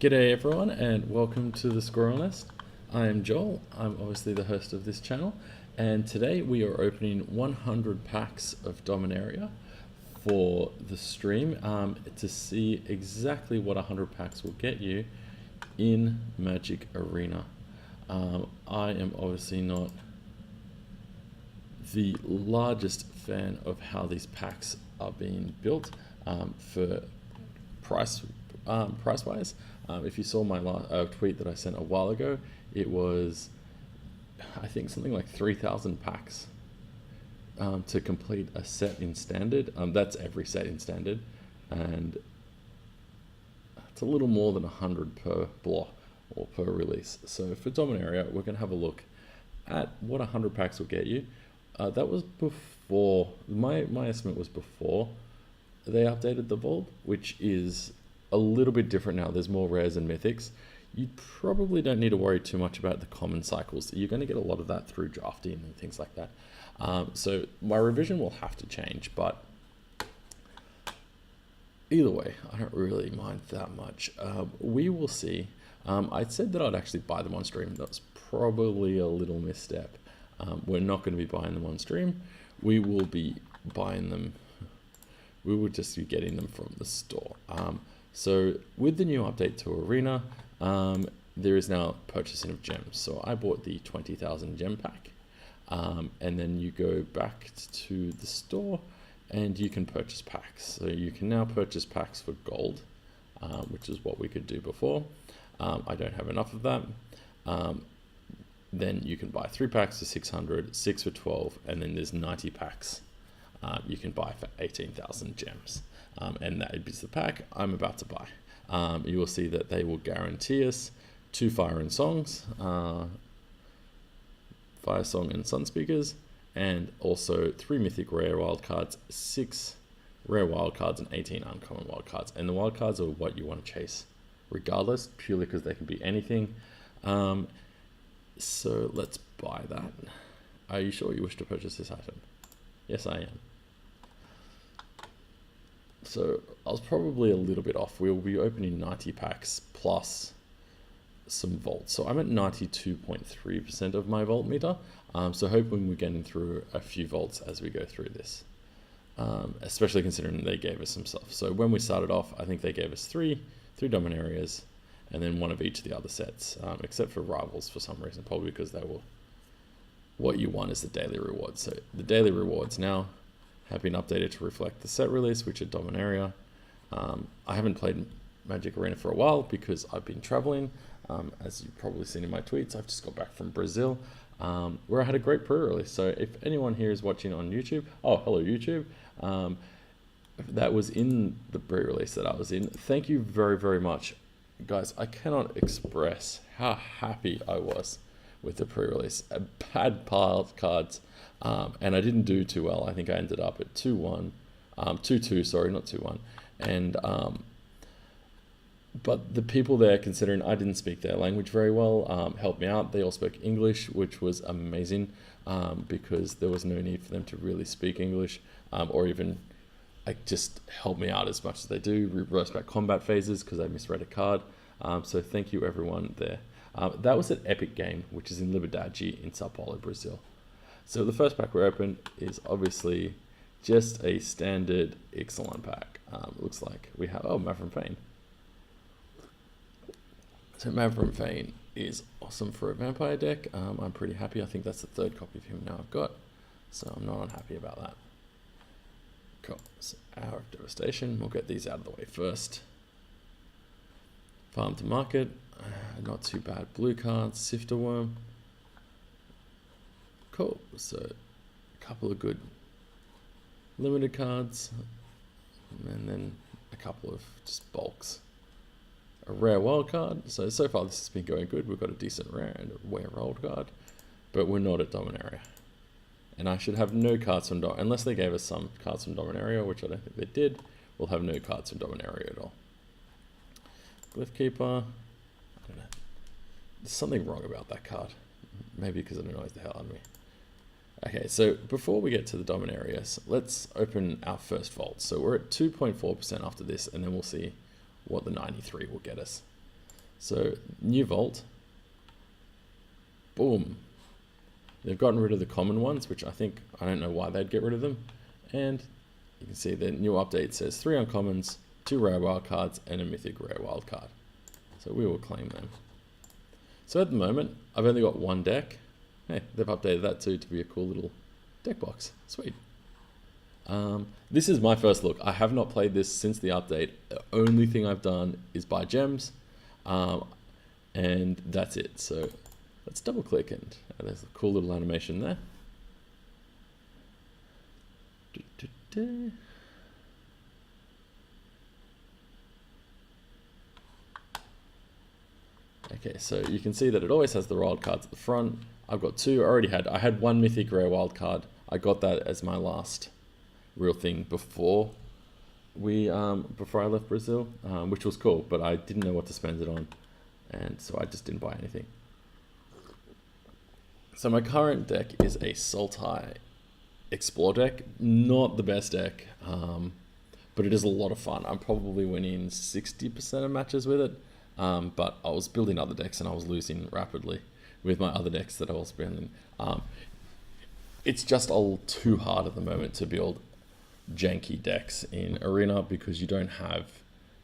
G'day everyone and welcome to the Squirrel Nest. I am Joel, I'm obviously the host of this channel, and today we are opening 100 packs of Dominaria for the stream to see exactly what 100 packs will get you in Magic Arena. I am obviously not the largest fan of how these packs are being built for price-wise. If you saw my tweet that I sent a while ago, it was, I think, something like 3,000 packs to complete a set in Standard. That's every set in Standard, and it's a little more than 100 per block or per release. So for Dominaria, we're going to have a look at what 100 packs will get you. That was before, my estimate was before they updated the vault, which is a little bit different now. There's more rares and mythics. You probably don't need to worry too much about the common cycles. You're going to get a lot of that through drafting and things like that. So my revision will have to change, but either way, I don't really mind that much. We will see. I said that I'd actually buy them on stream. That's probably a little misstep. We're not going to be buying them on stream. We will be buying them. We will just be getting them from the store. So with the new update to Arena, there is now purchasing of gems. So I bought the 20,000 gem pack, and then you go back to the store and you can purchase packs. So you can now purchase packs for gold, which is what we could do before. I don't have enough of that. Then you can buy 3 packs for 600, 6 for 12, and then there's 90 packs you can buy for 18,000 gems. And that is the pack I'm about to buy. You will see that they will guarantee us 2 Fire and Songs, Fire Song and Sun Speakers, and also 3 Mythic Rare Wildcards, 6 Rare Wildcards, and 18 Uncommon Wildcards. And the Wildcards are what you want to chase, regardless, purely because they can be anything. So let's buy that. Are you sure you wish to purchase this item? Yes, I am. So I was probably a little bit off. We'll be opening 90 packs plus some vaults. So I'm at 92.3% of my vault meter. So hoping we're getting through a few vaults as we go through this, especially considering they gave us some stuff. So when we started off, I think they gave us three Dominarias, and then 1 of each of the other sets, except for Rivals for some reason, probably because they were, what you want is the daily rewards. So the daily rewards now have been updated to reflect the set release, which are Dominaria. I haven't played Magic Arena for a while because I've been traveling. As you've probably seen in my tweets, I've just got back from Brazil, where I had a great pre-release. So if anyone here is watching on YouTube, oh, hello YouTube, that was in the pre-release that I was in. Thank you very, very much. Guys, I cannot express how happy I was with the pre-release. I had piled cards, and I didn't do too well. I think I ended up at 2-1, 2-2, sorry, not 2-1. And but the people there, considering I didn't speak their language very well, helped me out. They all spoke English, which was amazing, because there was no need for them to really speak English, or even like just help me out as much as they do. Reverse back combat phases because I misread a card. So thank you everyone there. That was an epic game, which is in Liberdade in Sao Paulo, Brazil. So the first pack we open is obviously just a standard excellent pack. Looks like we have, oh, Maverick Fane. So Maverick Fane is awesome for a vampire deck. I'm pretty happy. I think that's the 3rd copy of him now I've got, so I'm not unhappy about that. Cool. So Hour of Devastation. We'll get these out of the way first. Farm to Market. Not too bad. Blue cards. Sifter Worm. Cool. So a couple of good limited cards, and then a couple of just bulks. A rare wild card. So far this has been going good. We've got a decent rare and a rare wild card, but we're not at Dominaria. And I should have no cards from Dominaria, unless they gave us some cards from Dominaria, which I don't think they did. We'll have no cards from Dominaria at all. Glyph Keeper. I don't know. There's something wrong about that card. Maybe because it annoys the hell out of me. Okay, so before we get to the Dominarias, let's open our first vault. So we're at 2.4% after this, and then we'll see what the 93 will get us. So new vault, boom. They've gotten rid of the common ones, which I don't know why they'd get rid of them. And you can see the new update says 3 uncommons, 2 rare wild cards, and a mythic rare wild card. So we will claim them. So at the moment, I've only got 1 deck. Hey, they've updated that too to be a cool little deck box. Sweet. This is my first look. I have not played this since the update. The only thing I've done is buy gems, and that's it. So let's double click, and there's a cool little animation there. Okay, so you can see that it always has the wild cards at the front. I've got 2. I had 1 mythic rare wild card. I got that as my last real thing before I left Brazil, which was cool, but I didn't know what to spend it on, and so I just didn't buy anything. So my current deck is a Sultai Explore deck. Not the best deck, but it is a lot of fun. I'm probably winning 60% of matches with it, but I was building other decks and I was losing rapidly with my other decks that I was building. It's just all too hard at the moment to build janky decks in Arena because you don't have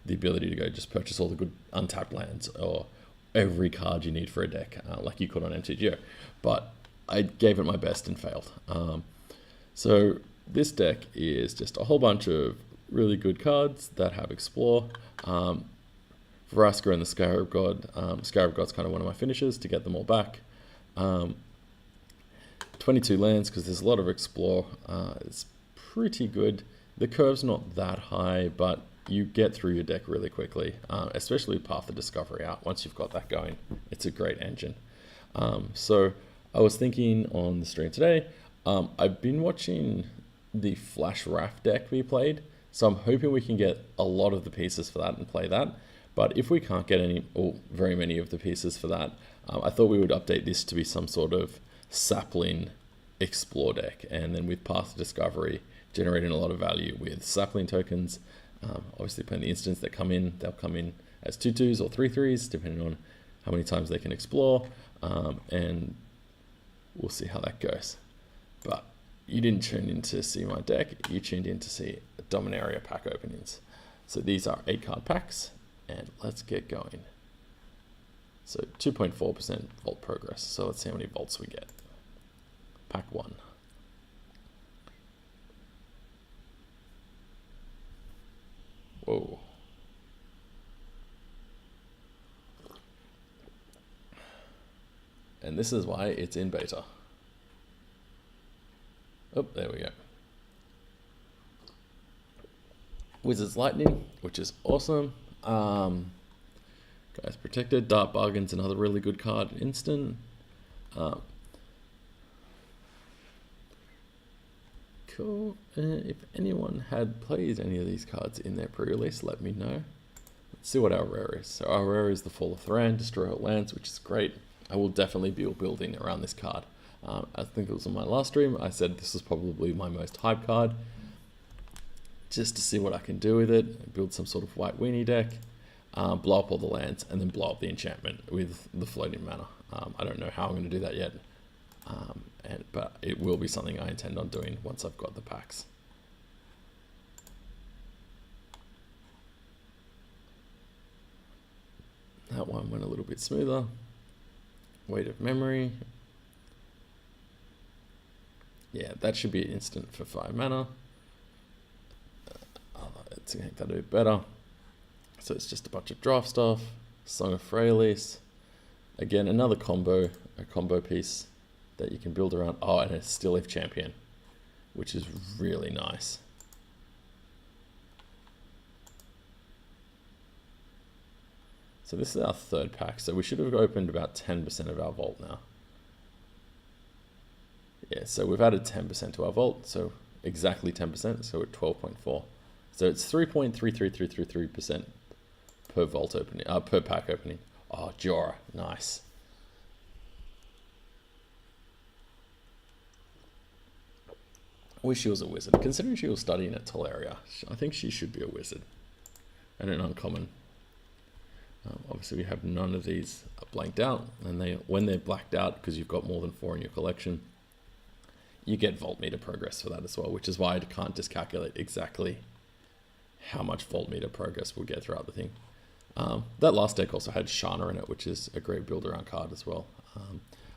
the ability to go just purchase all the good untapped lands or every card you need for a deck like you could on MTGO. But I gave it my best and failed. So this deck is just a whole bunch of really good cards that have Explore. Vraska and the Scarab God. Scarab God's kind of one of my finishes to get them all back. 22 lands because there's a lot of Explore. It's pretty good. The curve's not that high, but you get through your deck really quickly, especially with Path of Discovery out. Once you've got that going, it's a great engine. So I was thinking on the stream today, I've been watching the Flash Raft deck we played, so I'm hoping we can get a lot of the pieces for that and play that. But if we can't get any or very many of the pieces for that, I thought we would update this to be some sort of sapling Explore deck, and then with Path of Discovery generating a lot of value with sapling tokens. Obviously playing the instants that come in, they'll come in as 2/2s or 3/3s depending on how many times they can explore, and we'll see how that goes. But you didn't tune in to see my deck, you tuned in to see Dominaria pack openings. So these are 8 card packs, and let's get going. So 2.4% vault progress, so let's see how many vaults we get. Pack 1. Whoa. And this is why it's in beta. Oh, there we go. Wizard's Lightning, which is awesome. Guys Protected, Dark Bargain's another really good card, instant. Cool. If anyone had played any of these cards in their pre-release, let me know. Let's see what our rare is. So our rare is the Fall of Thran, Destroy All Lands, which is great. I will definitely be building around this card. I think it was on my last stream, I said this is probably my most hype card. Just to see what I can do with it. Build some sort of white weenie deck. Blow up all the lands, and then blow up the enchantment with the floating mana. I don't know how I'm going to do that yet. But it will be something I intend on doing once I've got the packs. That one went a little bit smoother. Weight of Memory. Yeah, that should be instant for 5 mana. Let's make that a bit better. So it's just a bunch of draft stuff. Song of Freyalise. Again, another combo, a combo piece that you can build around. Oh, and a Still If Champion, which is really nice. So this is our 3rd pack. So we should have opened about 10% of our vault now. Yeah, so we've added 10% to our vault. So exactly 10%. So we're at 12.4. So it's 3.33333% per vault opening, per pack opening. Oh, Jorah, nice. I wish she was a wizard. Considering she was studying at Dominaria, I think she should be a wizard. And an uncommon. Obviously obviously we have none of these blanked out, and when they're blacked out, because you've got more than 4 in your collection, you get voltmeter progress for that as well, which is why I can't just calculate exactly how much voltmeter progress we'll get throughout the thing. That last deck also had Shana in it, which is a great build-around card as well.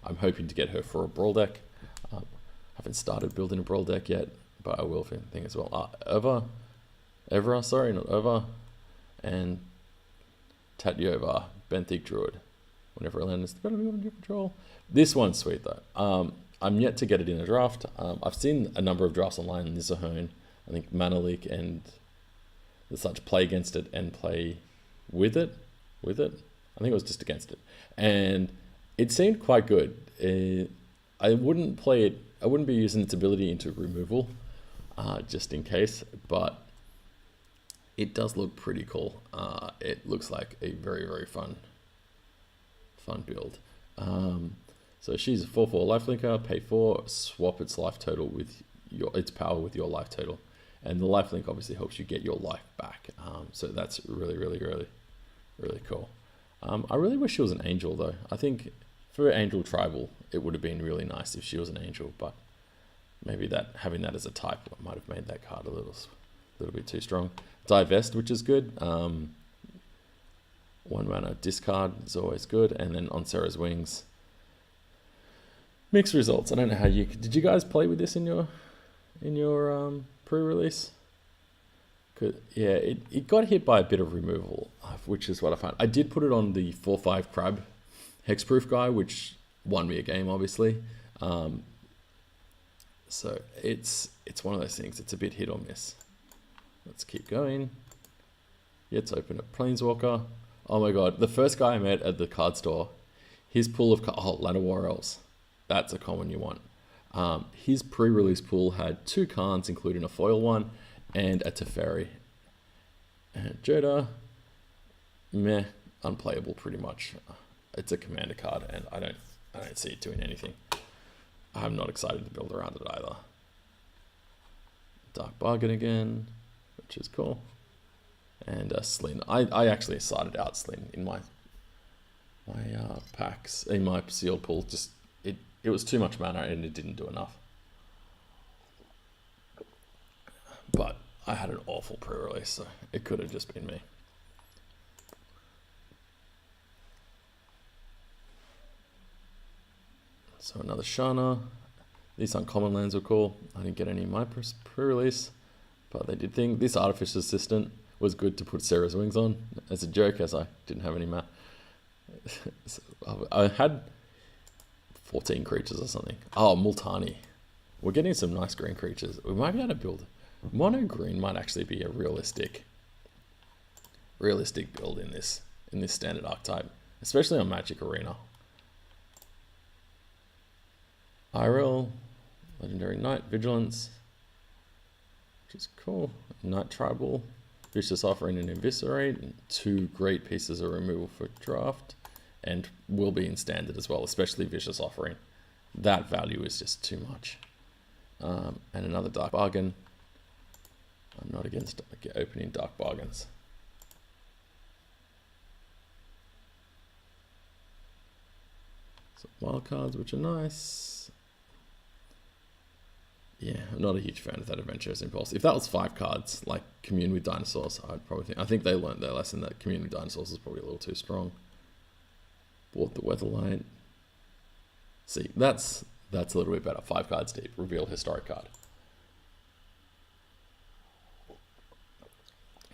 I'm hoping to get her for a Brawl deck. Haven't started building a Brawl deck yet, but I will for the thing as well. Evra, sorry, not Ova, and Tatyova, Benthic Druid. Whenever a land is better be under your control. This one's sweet though. I'm yet to get it in a draft. I've seen a number of drafts online. Nizahone, I think Mana Leak and the such play against it and play with it. I think it was just against it, and it seemed quite good. I wouldn't play it. I wouldn't be using its ability into removal, just in case. But it does look pretty cool. It looks like a very, very fun build. So she's a 4/4 lifelinker. Pay 4, swap its life total with its power with your life total, and the lifelink obviously helps you get your life back. So that's really, really, really, really cool. I really wish she was an angel though. I think for Angel Tribal, it would have been really nice if she was an angel, but maybe having that as a type might have made that card a little bit too strong. Divest, which is good. 1 mana discard is always good, and then on Sarah's Wings. Mixed results. I don't know how did you guys play with this in your pre-release? Yeah, it got hit by a bit of removal, which is what I found. I did put it on the 4/5 crab hexproof guy, which won me a game, obviously. So it's one of those things. It's a bit hit or miss. Let's keep going. Let's open a Planeswalker. Oh my god, the first guy I met at the card store, his pool of Llanowar Elves. That's a common you want. His pre-release pool had 2 cards, including a foil one, and a Teferi. And Joda, meh, unplayable pretty much. It's a commander card, and I don't see it doing anything. I'm not excited to build around it either. Dark Bargain again, which is cool. And Slin. I actually started out Slin in my packs, in my sealed pool. Just it was too much mana and it didn't do enough. But I had an awful pre-release, so it could have just been me. So another Shana. These uncommon lands were cool. I didn't get any in my pre-release, but they did think this Artificer's Assistant was good to put Sarah's Wings on as a joke, as I didn't have any mana. So I had 14 creatures or something. Oh, Multani. We're getting some nice green creatures. We might be able to build. Mono green might actually be a realistic build in this standard archetype, especially on Magic Arena. Irel, Legendary Knight, Vigilance, which is cool. Knight Tribal, Vicious Offering and Eviscerate, 2 great pieces of removal for draft, and will be in standard as well, especially Vicious Offering. That value is just too much. And another Dark Bargain. I'm not against opening Dark Bargains. Some wild cards, which are nice. Yeah, I'm not a huge fan of that Adventurous Impulse. If that was 5 cards, like Commune with Dinosaurs, I think they learned their lesson that Commune with Dinosaurs is probably a little too strong. Bought the Weatherlight. See, that's a little bit better. 5 cards deep. Reveal Historic card.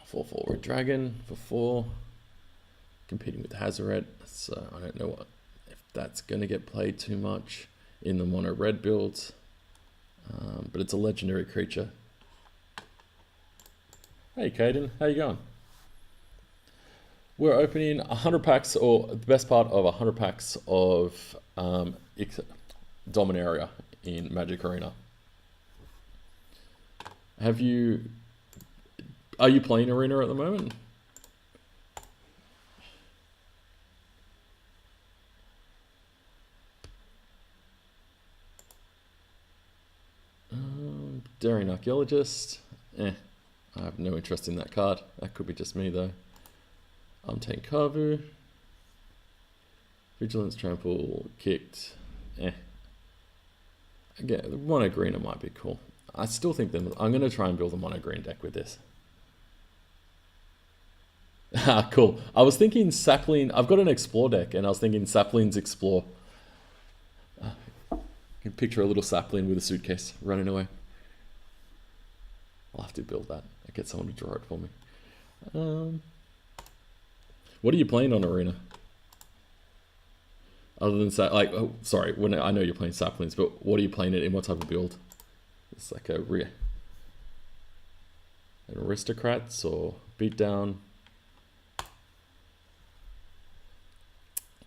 4/4 Red Dragon for 4. Competing with Hazoret. So I don't know if that's going to get played too much in the mono red builds. But it's a legendary creature. Hey Caden, how you going? We're opening 100 packs, or the best part of 100 packs of Dominaria in Magic Arena. Are you playing Arena at the moment? Daring Archaeologist. I have no interest in that card. That could be just me though. Untamed Kavu. Vigilance, trample, kicked. Again, the mono greener might be cool. I still think that I'm going to try and build a mono green deck with this. Ah, cool. I was thinking sapling. I've got an explore deck, and I was thinking saplings explore. You can picture a little sapling with a suitcase running away. I'll have to build that. I'll get someone to draw it for me. What are you playing on Arena? Other than sorry, when I know you're playing saplings, but what are you playing it in? What type of build? It's like an aristocrats or beatdown.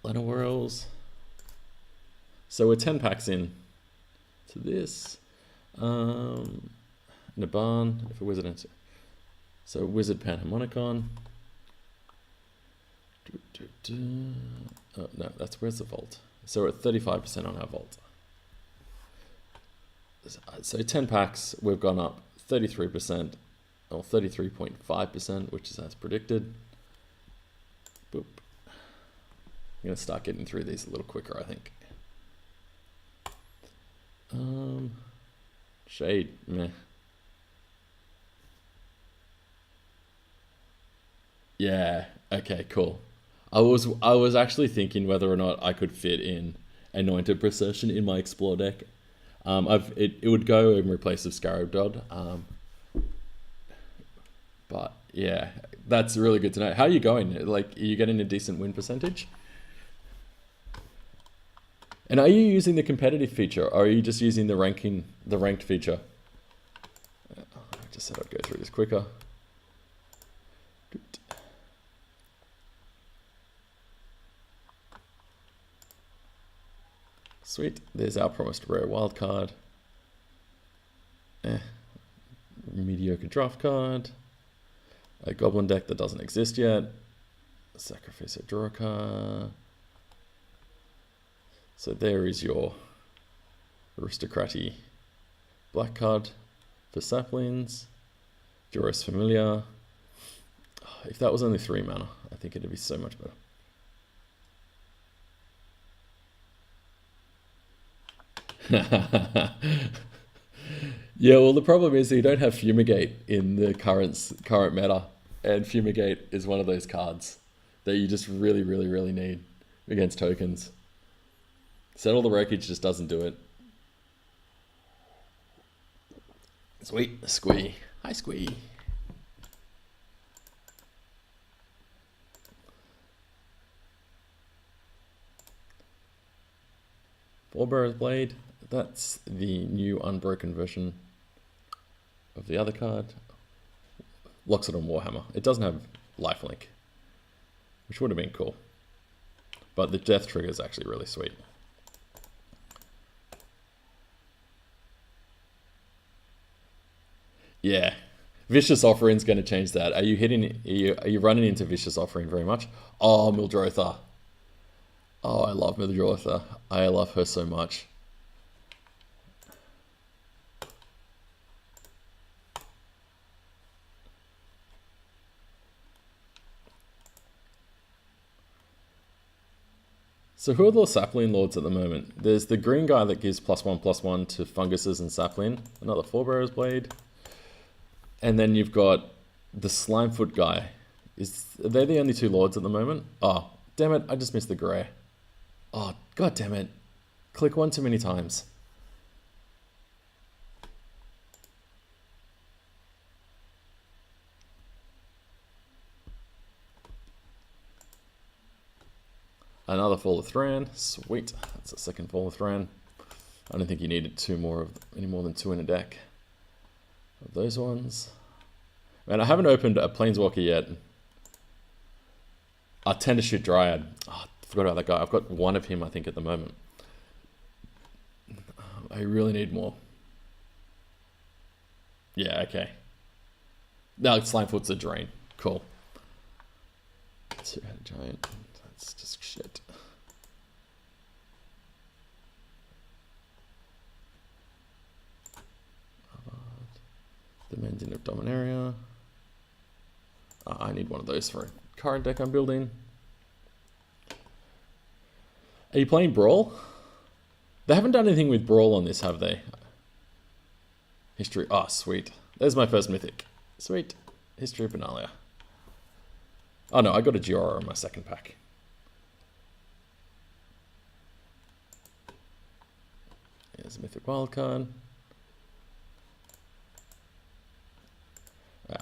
Letter Whirls. So we're 10 packs in to this. Naban, if a wizard answer. So Wizard Panharmonicon. Oh, no, where's the vault? So we're at 35% on our vault. So 10 packs, we've gone up 33%, or 33.5%, which is as predicted. Boop. I'm going to start getting through these a little quicker, I think. Shade, meh. Yeah, okay, cool. I was actually thinking whether or not I could fit in Anointed Procession in my Explore deck. It would go in replace of Scarab Dodd. But yeah, that's really good to know. How are you going? Like, are you getting a decent win percentage? And are you using the competitive feature, or are you just using the ranked feature? I just said I'd go through this quicker. Sweet. There's our promised rare wildcard. Mediocre draft card. A goblin deck that doesn't exist yet. Sacrifice a draw card. So there is your aristocraty black card for saplings. Joris Familiar. If that was only 3 mana, I think it'd be so much better. Yeah, well, the problem is that you don't have Fumigate in the current meta, and Fumigate is one of those cards that you just really, really, really need against tokens. Settle the Wreckage just doesn't do it. Sweet, Squee. Hi, Squee. Forebearer's Blade. That's the new unbroken version of the other card. Locks it on Warhammer. It doesn't have lifelink, which would have been cool. But the death trigger is actually really sweet. Yeah. Vicious Offering's going to change that. Are you running into Vicious Offering very much? Oh, Mildrotha. Oh, I love Mildrotha. I love her so much. So who are the sapling lords at the moment? There's the green guy that gives +1/+1 to funguses and sapling. Another Forebearer's Blade. And then you've got the Slimefoot guy. Are they the only 2 lords at the moment? Oh, damn it, I just missed the grey. Oh, god damn it. Click one too many times. Another Fall of Thran. Sweet. That's a second Fall of Thran. I don't think you needed any more than 2 in a deck of those ones. Man, I haven't opened a Planeswalker yet. I tend to shoot Dryad. Oh, I forgot about that guy. I've got 1 of him, I think, at the moment. I really need more. Yeah, okay. No, Slimefoot's a drain. Cool. 2-headed giant. That's just shit. The Mending of Dominaria. I need one of those for a card deck I'm building. Are you playing Brawl? They haven't done anything with Brawl on this, have they? History. Oh, sweet. There's my first mythic. Sweet. History of Dominaria. Oh no, I got a Giora in my second pack. Here's a mythic wildcard.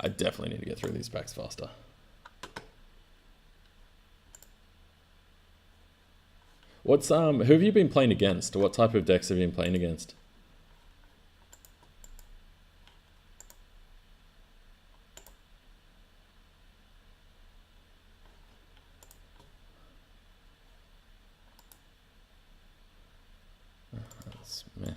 I definitely need to get through these packs faster. What's who have you been playing against? What type of decks have you been playing against? That's meh.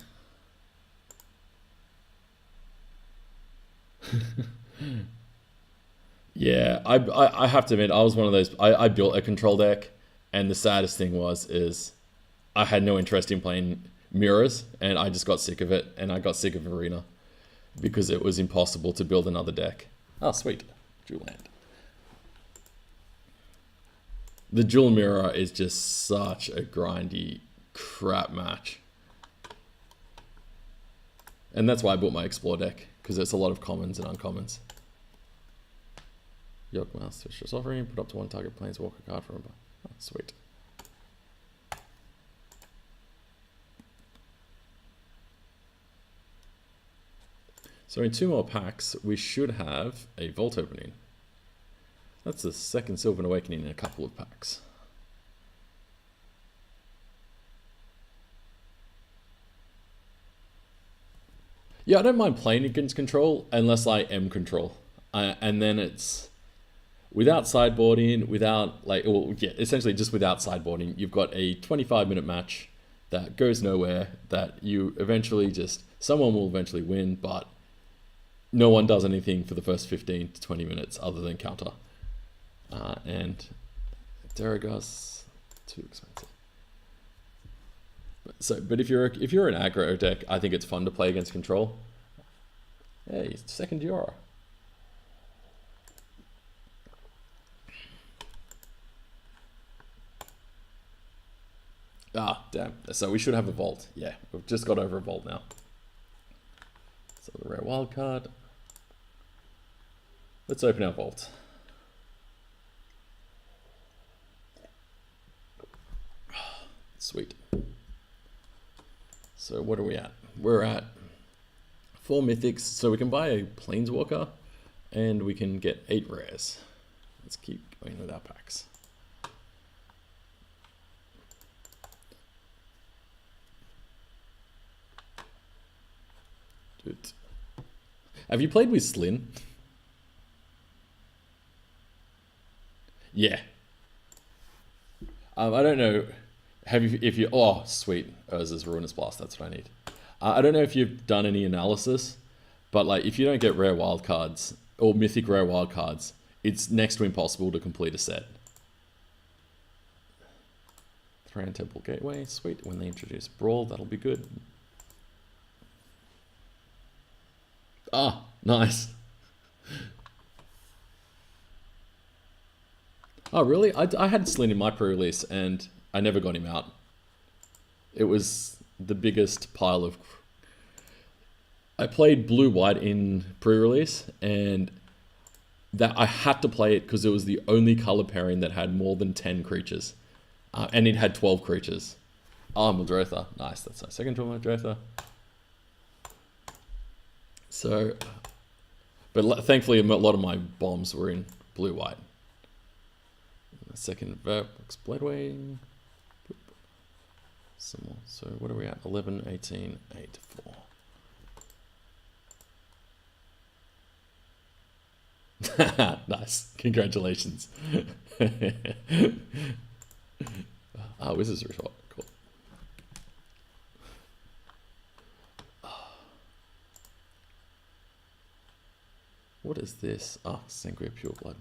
Yeah, I have to admit, I was one of those. I built a control deck, and the saddest thing is I had no interest in playing mirrors, and I just got sick of it, and I got sick of Arena because it was impossible to build another deck. Oh, sweet. Dual land. The dual mirror is just such a grindy crap match. And that's why I bought my Explore deck, because it's a lot of commons and uncommons. Yogmaster, just offering, put up to one target planeswalker card from above. Oh, sweet. So in 2 more packs, we should have a vault opening. That's the second Sylvan Awakening in a couple of packs. Yeah, I don't mind playing against control unless I am control. And then it's without sideboarding, without like, well, yeah, essentially just without sideboarding. You've got a 25-minute match that goes nowhere, that you eventually just, someone will eventually win, but no one does anything for the first 15 to 20 minutes other than counter. And Deragus, too expensive. But if you're an aggro deck, I think it's fun to play against control. Hey, second Giora. Ah, damn. So we should have a vault. Yeah, we've just got over a vault now. So the rare wild card. Let's open our vault. Sweet. So what are we at? We're at 4 mythics. So we can buy a planeswalker and we can get 8 rares. Let's keep going with our packs. Dude. Have you played with Slyn? Yeah. I don't know. Have you? If you? Oh, sweet. Urza's Ruinous Blast. That's what I need. I don't know if you've done any analysis, but like if you don't get rare wild cards or mythic rare wild cards, it's next to impossible to complete a set. Thran Temple Gateway. Sweet. When they introduce Brawl, that'll be good. Ah, nice. Oh, really? I had Slyn in my pre-release and I never got him out. It was the biggest pile of... I played blue-white in pre-release and that I had to play it because it was the only color pairing that had more than 10 creatures. And it had 12 creatures. Ah, Muldrotha. Nice, that's my second Muldrotha. So, but thankfully a lot of my bombs were in blue-white. Second Verplex Bloodwing. Some more. So what are we at? 11, 18, 8, 4. Nice. Congratulations. Wizard's Resort. Cool. What is this? Ah, Sangria Pure Blood.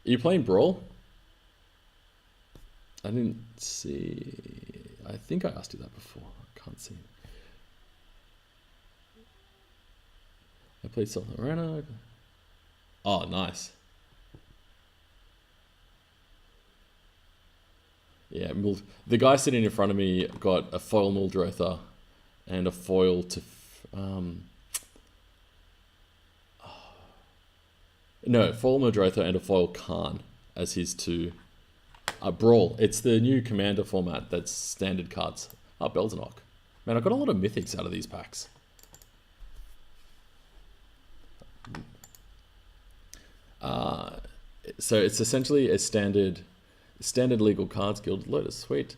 Are you playing Brawl? I didn't see... I think I asked you that before. I can't see. I played Solana. Oh, nice. Yeah, the guy sitting in front of me got a foil Muldrotha and a foil to... no, foil Muldrotha and a foil Khan as his two... Brawl. It's the new commander format that's standard cards. Belzenok. Man, I got a lot of mythics out of these packs. So it's essentially a standard legal cards, Gilded Lotus, sweet.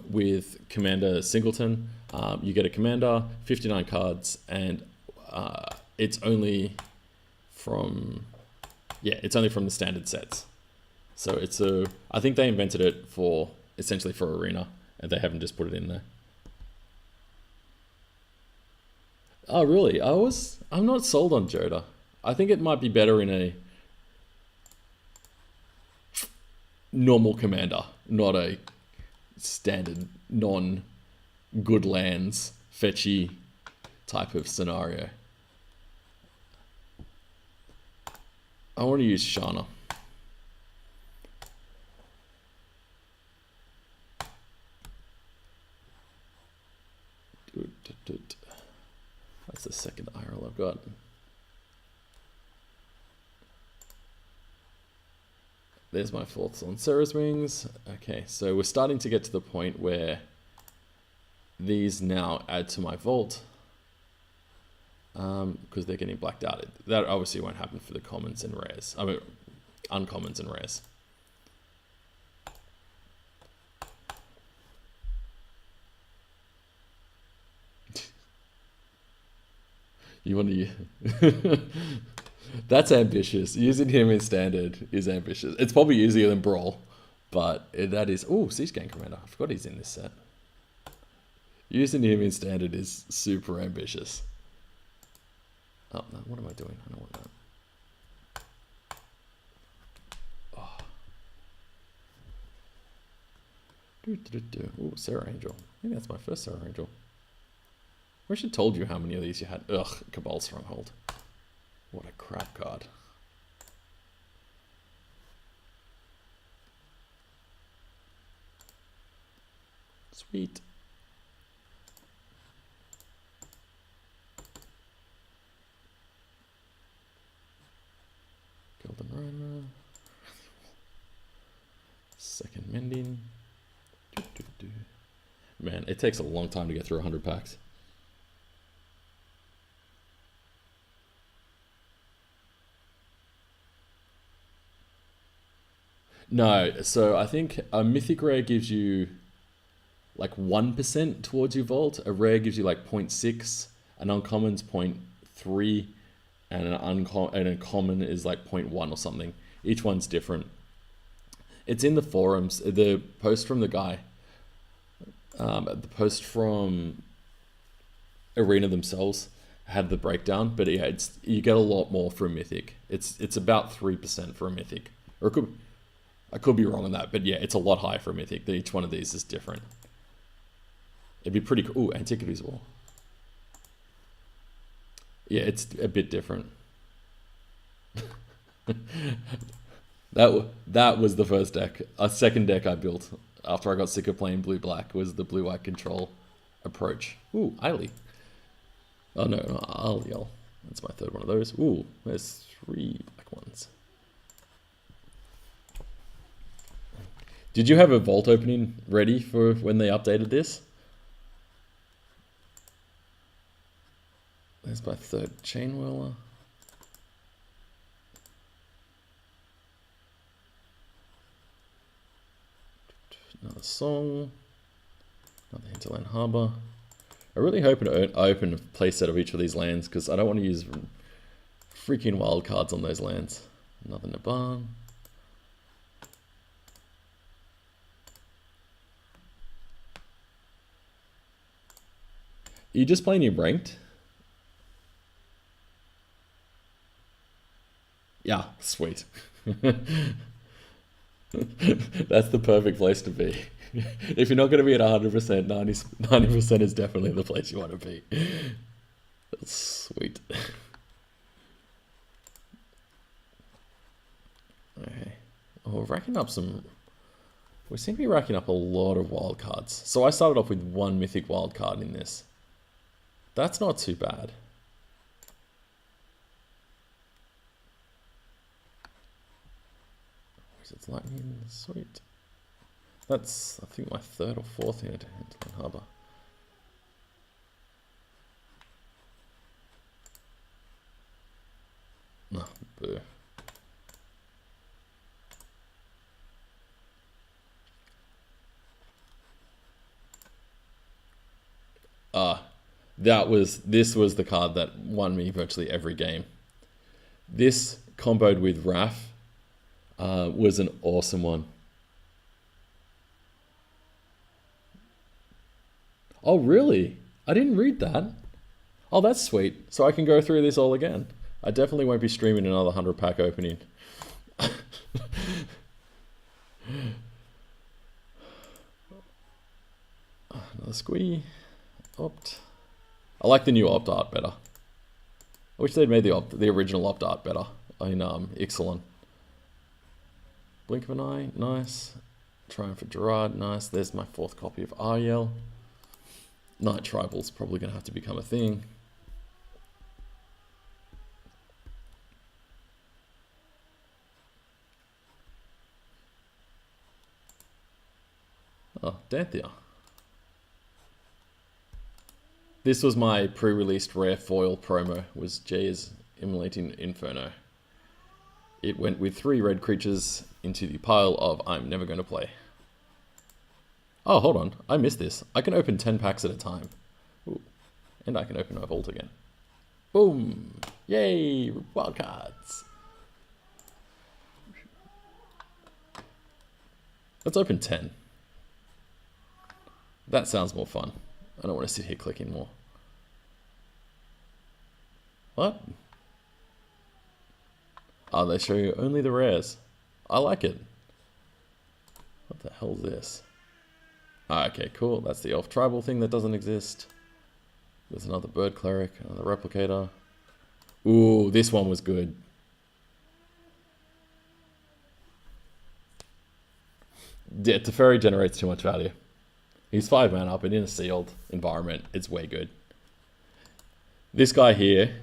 With Commander Singleton, you get a commander, 59 cards, and it's only from the standard sets. So I think they invented it essentially for Arena, and they haven't just put it in there. Oh, really? I'm not sold on Joda. I think it might be better in a normal commander, not a standard non-good lands fetchy type of scenario. I want to use Shana. That's the second IRL I've got. There's my thoughts on Sarah's Wings. Okay, so we're starting to get to the point where these now add to my vault because they're getting blacked out. That obviously won't happen for the commons and rares. I mean, uncommons and rares. You want to... That's ambitious. Using him in standard is ambitious. It's probably easier than Brawl, but that is... Oh, Siege Gang Commander. I forgot he's in this set. Using him in standard is super ambitious. Oh, no, what am I doing? I don't want that. Oh. Ooh, Sarah Angel. I think that's my first Sarah Angel. I wish I told you how many of these you had. Ugh, Cabal Stronghold. What a crap card. Sweet. Golden Rhino. Second Mending. Man, it takes a long time to get through 100 packs. No, so I think a mythic rare gives you like 1% towards your vault. A rare gives you like 0.6, an uncommon's 0.3, and a common is like 0.1 or something. Each one's different. It's in the forums. The post from the guy, the post from Arena themselves had the breakdown, but yeah, you get a lot more for a mythic. It's about 3% for a mythic, or I could be wrong on that, but yeah, it's a lot higher for a mythic. Each one of these is different. It'd be pretty cool. Ooh, Antiquities War. Yeah, it's a bit different. That was the first deck. A second deck I built after I got sick of playing blue-black was the blue-white control approach. Ooh, Eiley. Oh no, I'll yell. That's my third one of those. Ooh, there's 3 black ones. Did you have a vault opening ready for when they updated this? There's my third Chainwhirler. Another Song. Another Hinterland Harbor. I really hope to open a playset of each of these lands because I don't want to use freaking wild cards on those lands. Another Naban. Are you just playing your ranked? Yeah, sweet. That's the perfect place to be. If you're not going to be at 100%, 90% is definitely the place you want to be. That's sweet. Okay. Oh, we're racking up some We seem to be racking up a lot of wild cards. So I started off with 1 mythic wild card in this. That's not too bad. It's lightning, sweet. That's, I think, my 3rd or 4th here to Hinterland Harbour. No, boo. This was the card that won me virtually every game. This comboed with Raph was an awesome one. Oh, really? I didn't read that. Oh, that's sweet. So I can go through this all again. I definitely won't be streaming another 100 pack opening. Another squee. Opt. I like the new opt art better. I wish they'd made the original opt art better in Ixalan. Blink of an eye, nice. Triumph for Gerard, nice. There's my 4th copy of Ariel. Night Tribal's probably going to have to become a thing. Oh, Danthea. This was my pre-released rare foil promo, was Jay's Immolating Inferno. It went with 3 red creatures into the pile of I'm never going to play. Oh, hold on. I missed this. I can open 10 packs at a time. Ooh. And I can open my vault again. Boom! Yay! Wildcards! Let's open 10. That sounds more fun. I don't want to sit here clicking more. What? Oh, they show you only the rares. I like it. What the hell is this? Ah, okay, cool. That's the elf tribal thing that doesn't exist. There's another bird cleric, another replicator. Ooh, this one was good. Yeah, Teferi generates too much value. He's 5 mana, but in a sealed environment, it's way good. This guy here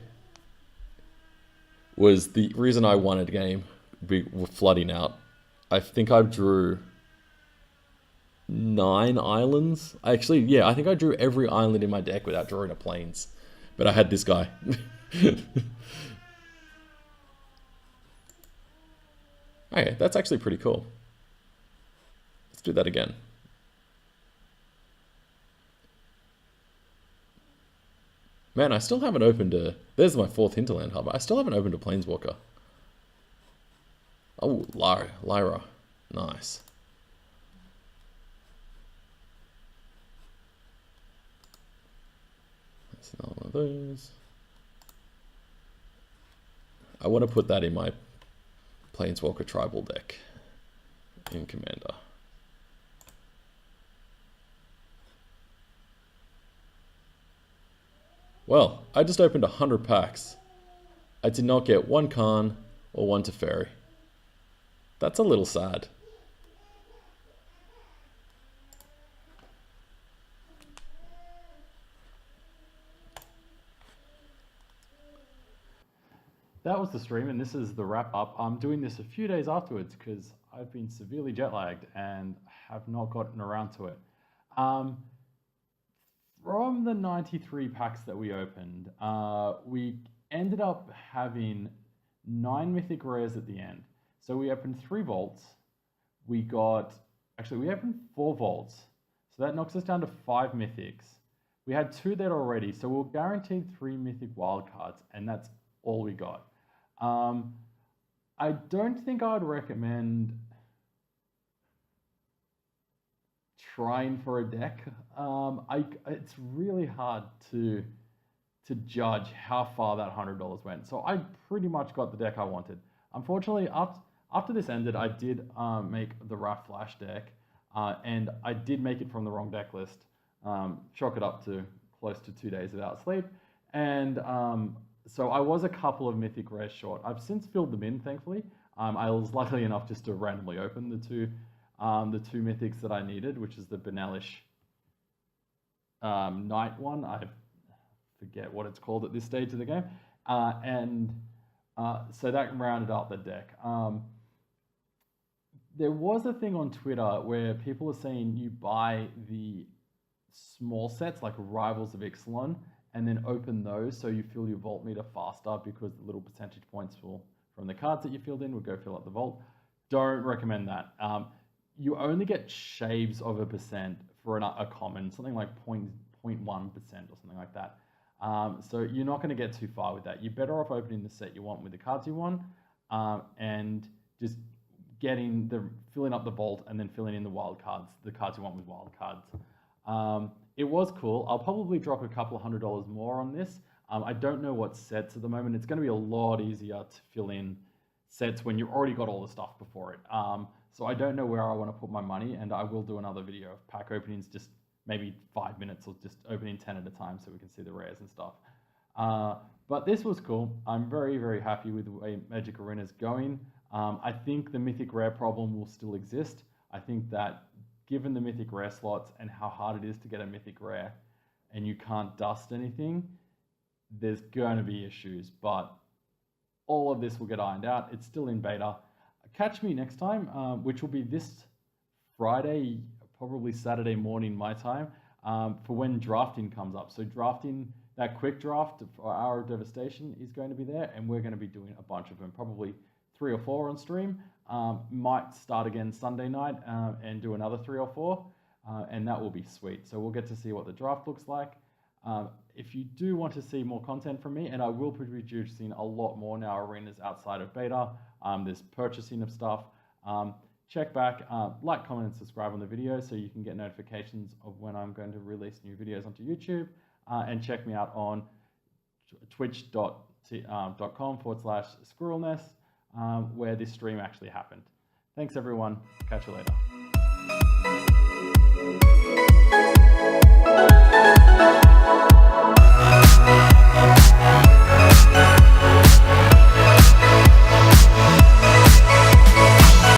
was the reason I won a game with flooding out. I think I drew 9 islands. Actually, yeah, I think I drew every island in my deck without drawing a plains. But I had this guy. Okay, that's actually pretty cool. Let's do that again. Man, I still haven't opened a... There's my 4th Hinterland Hub. I still haven't opened a Planeswalker. Oh, Lyra. Nice. That's another one of those. I want to put that in my Planeswalker tribal deck in Commander. Well, I just opened 100 packs. I did not get 1 Khan or 1 Teferi. That's a little sad. That was the stream, and this is the wrap up. I'm doing this a few days afterwards because I've been severely jet lagged and have not gotten around to it. From the 93 packs that we opened, we ended up having 9 mythic rares at the end. So we opened 3 vaults. We opened 4 vaults. So that knocks us down to 5 mythics. We had 2 there already, so we're guaranteed 3 mythic wildcards, and that's all we got. I don't think I would recommend trying for a deck. It's really hard to judge how far that $100 went. So I pretty much got the deck I wanted. Unfortunately, after this ended, I did make the Raph Flash deck, and I did make it from the wrong deck list. Chalk it up to close to 2 days without sleep. And so I was a couple of mythic rares short. I've since filled them in, thankfully. I was lucky enough just to randomly open the 2 the 2 mythics that I needed, which is the Benelish Knight one. I forget what it's called at this stage of the game. So that rounded out the deck. There was a thing on Twitter where people are saying you buy the small sets like Rivals of Ixalan and then open those so you fill your vault meter faster because the little percentage points from the cards that you filled in will go fill up the vault. Don't recommend that. You only get shaves of a percent for a common, something like 0.1% or something like that. So you're not going to get too far with that. You're better off opening the set you want with the cards you want, and just filling up the vault and then filling in the wild cards, the cards you want with wild cards. It was cool. I'll probably drop a couple of $100 more on this. I don't know what sets at the moment. It's going to be a lot easier to fill in sets when you've already got all the stuff before it. So I don't know where I want to put my money, and I will do another video of pack openings, just maybe 5 minutes or just opening 10 at a time so we can see the rares and stuff. But this was cool. I'm very, very happy with the way Magic Arena is going. I think the Mythic Rare problem will still exist. I think that given the Mythic Rare slots and how hard it is to get a Mythic Rare and you can't dust anything, there's going to be issues, but all of this will get ironed out. It's still in beta. Catch me next time, which will be this Friday, probably Saturday morning my time, for when drafting comes up. So drafting, that quick draft for Hour of Devastation is going to be there, and we're going to be doing a bunch of them, probably 3 or 4 on stream. Might start again Sunday night and do another 3 or 4, and that will be sweet. So we'll get to see what the draft looks like. If you do want to see more content from me, and I will be producing a lot more now arenas outside of beta, there's purchasing of stuff. Check back, like, comment, and subscribe on the video so you can get notifications of when I'm going to release new videos onto YouTube. And check me out on twitch.com/squirrelnest, where this stream actually happened. Thanks everyone, catch you later.